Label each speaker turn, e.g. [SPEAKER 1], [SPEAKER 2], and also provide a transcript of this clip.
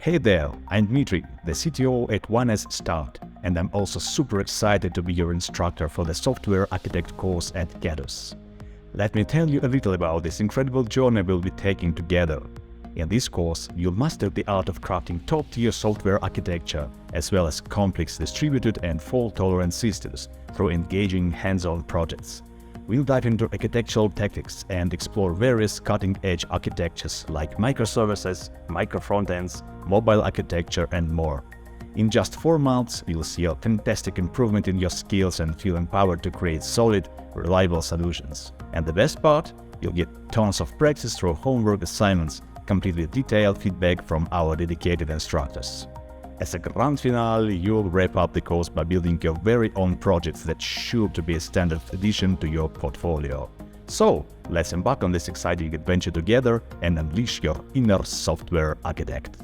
[SPEAKER 1] Hey there, I'm Dmitry, the CTO at 1S Start, and I'm also super excited to be your instructor for the Software Architect course at KETUS. Let me tell you a little about this incredible journey we'll be taking together. In this course, you'll master the art of crafting top-tier software architecture, as well as complex distributed and fault-tolerant systems through engaging hands-on projects. We'll dive into architectural tactics and explore various cutting-edge architectures like microservices, micro-frontends, mobile architecture, and more. In just 4 months, you'll see a fantastic improvement in your skills and feel empowered to create solid, reliable solutions. And the best part? You'll get tons of practice through homework assignments, complete with detailed feedback from our dedicated instructors. As a grand finale, you'll wrap up the course by building your very own projects that's sure to be a standard addition to your portfolio. So, let's embark on this exciting adventure together and unleash your inner software architect.